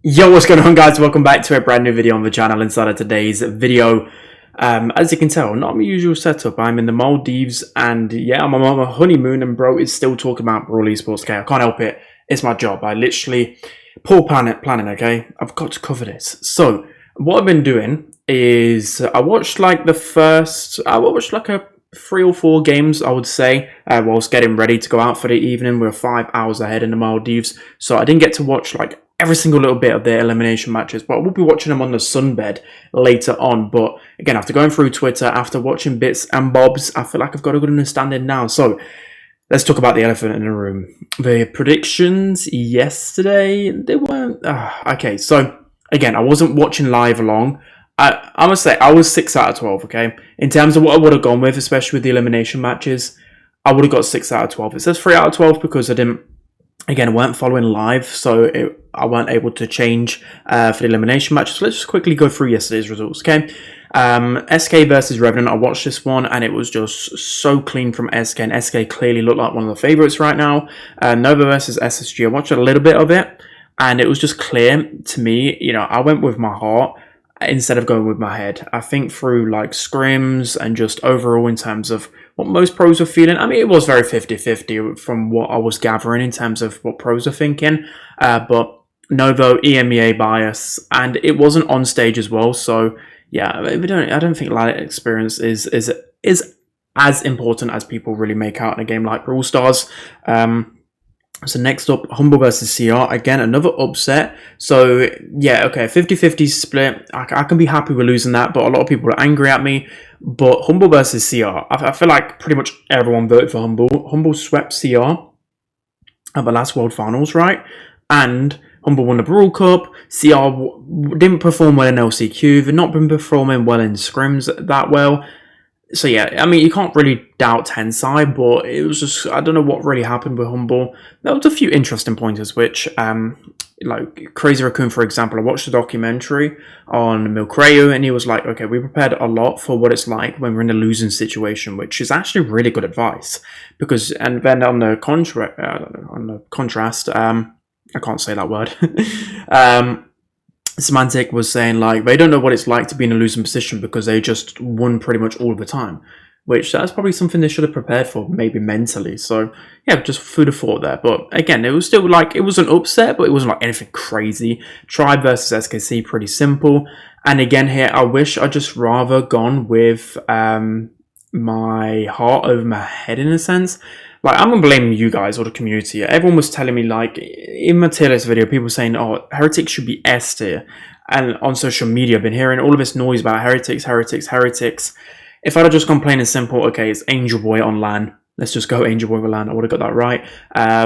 Yo, what's going on, guys? Welcome back to a brand new video on the channel. Inside of today's video, as you can tell, not my usual setup. I'm in the Maldives, and yeah, I'm on my honeymoon, and bro is still talking about Brawl esports. Okay, I can't help it. It's my job. I literally poor planning. Okay, I've got to cover this. So what I've been doing is I watched like a 3 or 4 games, I would say, whilst getting ready to go out for the evening. We're 5 hours ahead in the Maldives, so I didn't get to watch like every single little bit of the elimination matches, but we'll be watching them on the sunbed later on. But again, after going through Twitter, after watching bits and bobs, I feel like I've got a good understanding now. So let's talk about the elephant in the room. The predictions yesterday, they weren't... okay, so again, I wasn't watching live along. I must say, I was 6 out of 12, okay? In terms of what I would have gone with, especially with the elimination matches, I would have got 6 out of 12. It says 3 out of 12 because I weren't following live, so I weren't able to change for the elimination matches. So let's just quickly go through yesterday's results, okay? SK versus Revenant, I watched this one, and it was just so clean from SK, and SK clearly looked like one of the favourites right now. Nova versus SSG, I watched a little bit of it, and it was just clear to me, you know, I went with my heart instead of going with my head. I think through like scrims and just overall in terms of what most pros are feeling. I mean, it was very 50-50 from what I was gathering in terms of what pros are thinking. But Novo, EMEA bias, and it wasn't on stage as well. So yeah, I don't think light experience is as important as people really make out in a game like Brawl Stars. So next up, Humble versus CR. Again, another upset. So yeah, okay, 50-50 split. I can be happy with losing that, but a lot of people are angry at me. But Humble versus CR, I feel like pretty much everyone voted for Humble. Humble swept CR at the last World Finals, right? And Humble won the Brawl Cup. CR didn't perform well in LCQ. They've not been performing well in scrims that well. So yeah, I mean, you can't really doubt Tensai, but it was just, I don't know what really happened with Humble. There was a few interesting pointers, which, like Crazy Raccoon, for example, I watched the documentary on Milcreu, and he was like, okay, we prepared a lot for what it's like when we're in a losing situation, which is actually really good advice. Because, and then on the contrast, I can't say that word. Semantic was saying like they don't know what it's like to be in a losing position because they just won pretty much all the time, which that's probably something they should have prepared for, maybe mentally. So yeah, just food for thought there. But again, it was still like, it was an upset, but it wasn't like anything crazy. Tribe versus SKC, pretty simple. And again here, I wish I just rather gone with my heart over my head in a sense. Like, I'm gonna blame you guys or the community. Everyone was telling me, like, in my tier list video, people saying, oh, Heretics should be S tier. And on social media, I've been hearing all of this noise about Heretics. If I'd have just gone plain and simple, okay, it's Angel Boy on LAN. Let's just go Angel Boy with LAN. I would have got that right.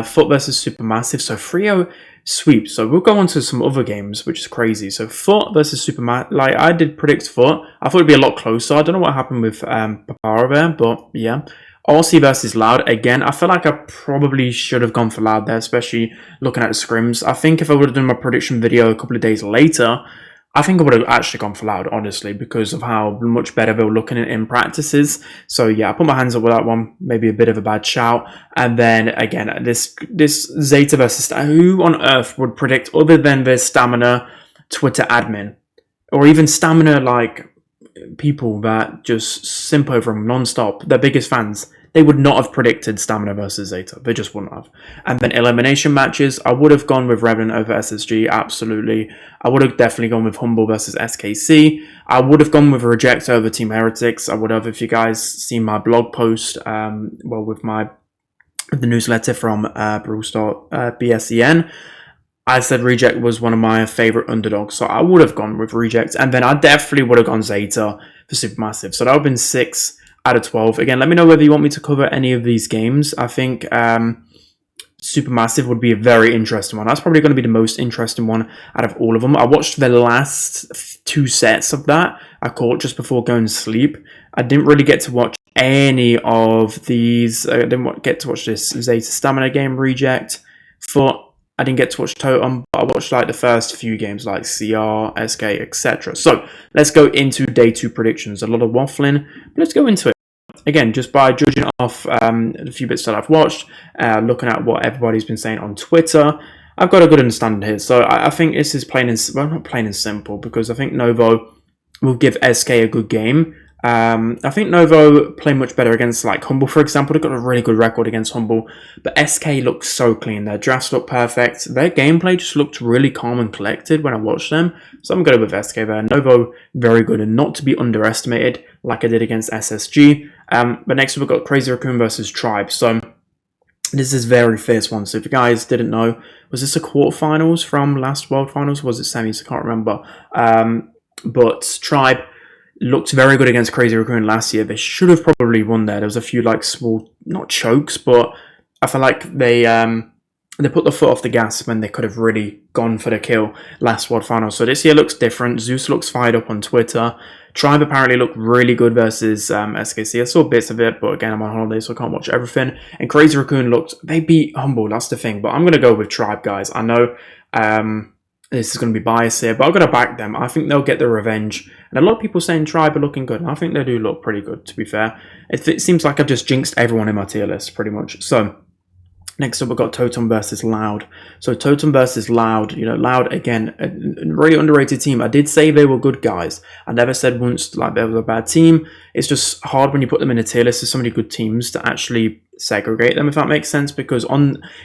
Foot versus Supermassive. So 3-0 sweep. So we'll go on to some other games, which is crazy. So Foot versus Supermassive. Like, I did predict Foot. I thought it'd be a lot closer. I don't know what happened with Papara there, but yeah. RC versus Loud. Again, I feel like I probably should have gone for Loud there, especially looking at the scrims. I think if I would have done my prediction video a couple of days later, I think I would have actually gone for Loud, honestly, because of how much better they were looking at in practices. So yeah, I put my hands up with that one. Maybe a bit of a bad shout. And then again, this Zeta versus who on earth would predict other than the Stamina Twitter admin, or even Stamina like people that just simp over them non-stop, their biggest fans, they would not have predicted Stamina versus Zeta. They just wouldn't have. And then elimination matches, I would have gone with Revenant over SSG, absolutely. I would have definitely gone with Humble versus SKC. I would have gone with Reject over Team Heretics. I would have, if you guys seen my blog post, with the newsletter from Brawl Star BSEN, I said Reject was one of my favourite underdogs, so I would have gone with Reject, and then I definitely would have gone Zeta for Supermassive. So that would have been 6 out of 12. Again, let me know whether you want me to cover any of these games. I think Supermassive would be a very interesting one. That's probably going to be the most interesting one out of all of them. I watched the last 2 sets of that. I caught just before going to sleep. I didn't really get to watch any of these. I didn't get to watch this Zeta Stamina game, Reject, Foot. I didn't get to watch Totem, but I watched like the first few games like CR, SK, etc. So let's go into day 2 predictions. A lot of waffling, but let's go into it. Again, just by judging off a few bits that I've watched, looking at what everybody's been saying on Twitter, I've got a good understanding here. So I think this is plain and, well, not plain and simple, because I think Novo will give SK a good game. I think Novo play much better against like Humble, for example. They've got a really good record against Humble, but SK looks so clean. Their drafts look perfect. Their gameplay just looked really calm and collected when I watched them. So I'm going with SK there. Novo, very good and not to be underestimated like I did against SSG. But next we've got Crazy Raccoon versus Tribe. So this is very fierce one. So if you guys didn't know, was this a quarterfinals from last World Finals? Was it semis? I can't remember. But Tribe looked very good against Crazy Raccoon last year. They should have probably won there. There was a few like small, not chokes, but I feel like they put the foot off the gas when they could have really gone for the kill last World Final. So this year looks different. Zeus looks fired up on Twitter. Tribe apparently looked really good versus SKC. I saw bits of it, but again, I'm on holiday, so I can't watch everything. And Crazy Raccoon they beat Humble, that's the thing. But I'm going to go with Tribe, guys. I know this is going to be biased here, but I'm going to back them. I think they'll get their revenge. And a lot of people saying Tribe are looking good, and I think they do look pretty good, to be fair. It seems like I've just jinxed everyone in my tier list, pretty much. So next up, we've got Totem versus Loud. So Totem versus Loud, Loud, again, a really underrated team. I did say they were good guys. I never said once like they were a bad team. It's just hard when you put them in a tier list of so many good teams to actually segregate them, if that makes sense, because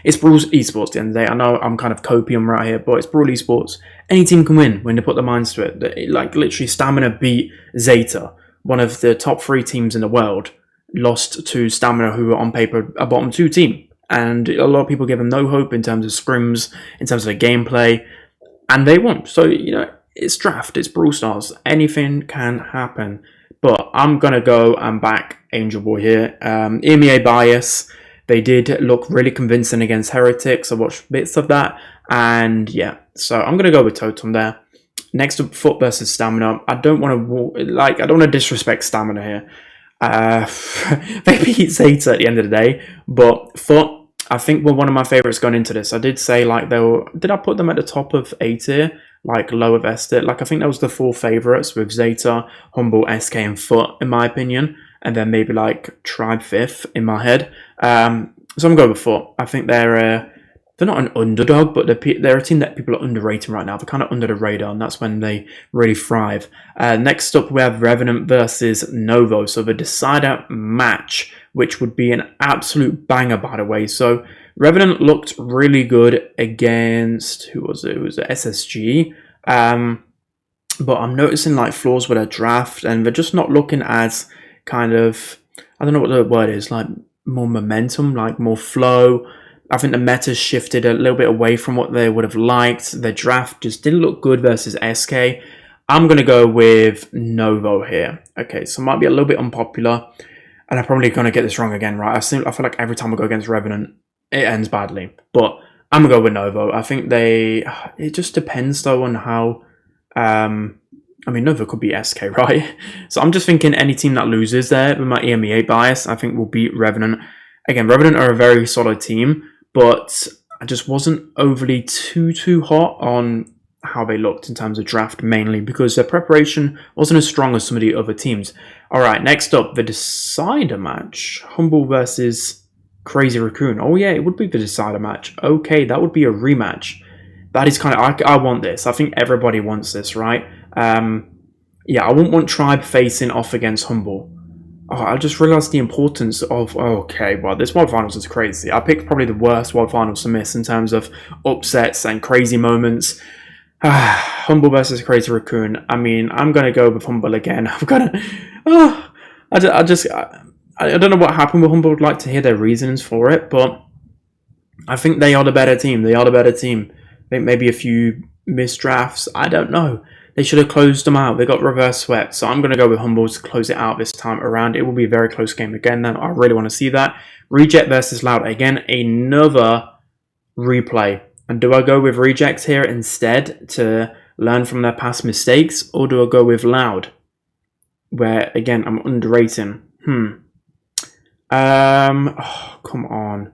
it's Brawl Esports at the end of the day. I know I'm kind of copium right here, but it's Brawl Esports. Any team can win when they put their minds to it. Like, literally, Stamina beat Zeta, one of the top 3 teams in the world, lost to Stamina, who were on paper a bottom 2 team. And a lot of people give them no hope in terms of scrims, in terms of the gameplay, and they won. So, it's draft, it's Brawl Stars. Anything can happen. But I'm going to go and back Angel Boy here. EMEA bias. They did look really convincing against Heretics. I watched bits of that. And yeah, so I'm going to go with Totem there. Next up, Foot versus Stamina. I don't want to disrespect Stamina here. They beat Zeta at the end of the day. But Foot, I think, were one of my favorites going into this. I did say did I put them at the top of A tier? Like lower vested? Like I think that was the 4 favorites with Zeta, Humble, SK, and Foot, in my opinion. And then maybe like Tribe 5th in my head. So I'm going with Foot. I think they're not an underdog, but they're a team that people are underrating right now. They're kind of under the radar, and that's when they really thrive. Next up, we have Revenant versus Novo. So the decider match, which would be an absolute banger, by the way. So Revenant looked really good against, who was it? It was SSG. But I'm noticing like flaws with their draft, and they're just not looking as kind of, I don't know what the word is, like more momentum, like more flow. I think the meta's shifted a little bit away from what they would have liked. Their draft just didn't look good versus SK. I'm going to go with Novo here. Okay, so it might be a little bit unpopular, and I'm probably going to get this wrong again, right? I feel like every time I go against Revenant, it ends badly. But I'm going to go with Novo. I think it just depends, though, on how... I mean, Novo could be SK, right? So I'm just thinking any team that loses there, with my EMEA bias, I think will beat Revenant. Again, Revenant are a very solid team, but I just wasn't overly too hot on how they looked in terms of draft, mainly because their preparation wasn't as strong as some of the other teams. All right, next up, the decider match. Humble versus Crazy Raccoon. Oh yeah, it would be the decider match. Okay, that would be a rematch. That is kind of... I want this. I think everybody wants this, right? Yeah, I wouldn't want Tribe facing off against Humble. Oh, I just realised the importance of... Okay, well, this World Finals is crazy. I picked probably the worst World Finals to miss in terms of upsets and crazy moments. Humble versus Crazy Raccoon. I mean, I'm going to go with Humble again. I'm going to... Oh, I don't know what happened with Humble. I'd like to hear their reasons for it, but I think they are the better team. They are the better team. I think maybe a few missed drafts. I don't know. They should have closed them out. They got reverse swept. So I'm going to go with Humble to close it out this time around. It will be a very close game again. Then I really want to see that. Reject versus Loud. Again, another replay. And do I go with Rejects here instead to learn from their past mistakes? Or do I go with Loud? Where, again, I'm underrating. Oh, come on.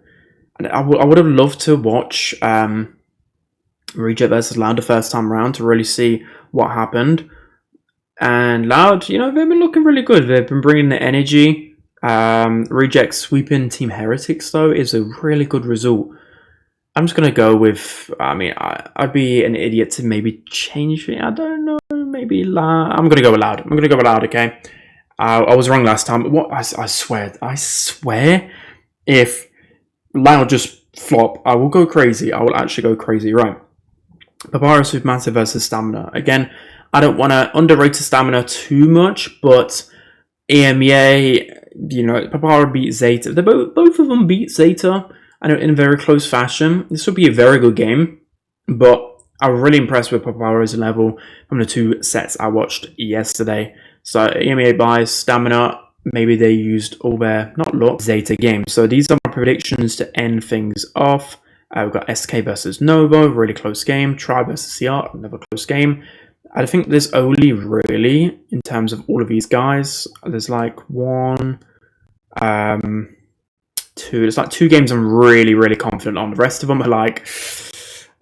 I would have loved to watch Reject versus Loud the first time around to really see what happened. And Loud, they've been looking really good. They've been bringing the energy. Reject sweeping Team Heretics, though, is a really good result. I'm just gonna go with. I mean, I'd be an idiot to maybe change it. I don't know. Maybe loud. I'm gonna go with loud. I'm gonna go with loud. Okay. I was wrong last time. What? I swear. I swear. If loud just flop, I will go crazy. I will actually go crazy. Right. Papyrus with massive versus stamina. Again, I don't want to underrate stamina too much, but EMEA, you know, Papyrus beat Zeta. They both of them beat Zeta. I know in a very close fashion. This will be a very good game, but I was really impressed with Papyrus' level from the 2 sets I watched yesterday. So EMEA buys stamina. Maybe they used all their not luck Zeta games. So these are my predictions to end things off. We've got SK versus Nova, really close game. Tribe versus CR, another close game. I think there's only really, in terms of all of these guys, there's like 1, 2. There's like 2 games I'm really confident on. The rest of them are like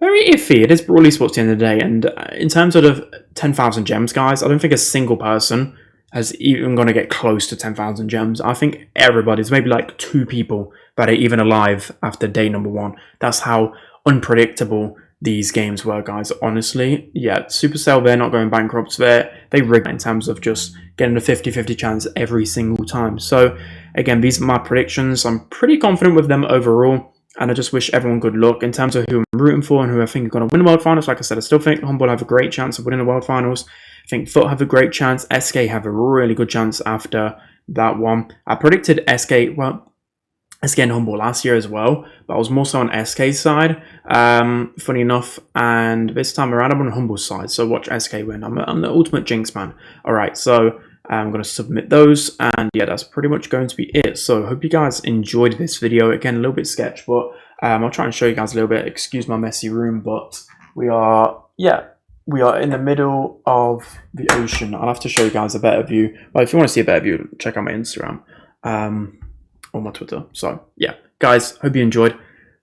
very iffy. It is Brawl Esports at the end of the day. And in terms of the 10,000 gems, guys, I don't think a single person has even going to get close to 10,000 gems. I think everybody's maybe like 2 people that are even alive after day number 1. That's how unpredictable these games were, guys. Honestly, yeah, Supercell, they're not going bankrupt. They rig in terms of just getting a 50-50 chance every single time. So again, these are my predictions. I'm pretty confident with them overall, and I just wish everyone good luck. In terms of who I'm rooting for and who I think are going to win the World Finals, like I said, I still think Humble have a great chance of winning the World Finals. I think Foot have a great chance. SK have a really good chance after that one. I predicted SK, well, SK and Humble last year as well, but I was more so on SK's side, funny enough, and this time around I'm on Humble's side, so watch SK win. I'm the ultimate Jinx man. Alright, so I'm going to submit those, and yeah, that's pretty much going to be it. So I hope you guys enjoyed this video. Again, a little bit sketch, but I'll try and show you guys a little bit. Excuse my messy room, but we are in the middle of the ocean. I'll have to show you guys a better view. Well, if you want to see a better view, check out my Instagram or my Twitter. So yeah, guys, hope you enjoyed.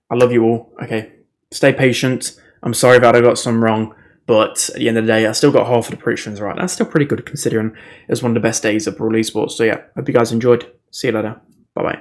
I love you all. Okay, stay patient. I'm sorry that I got some wrong, but at the end of the day, I still got half of the predictions right. That's still pretty good considering it was one of the best days of Brawl Esports. So yeah, hope you guys enjoyed. See you later. Bye bye.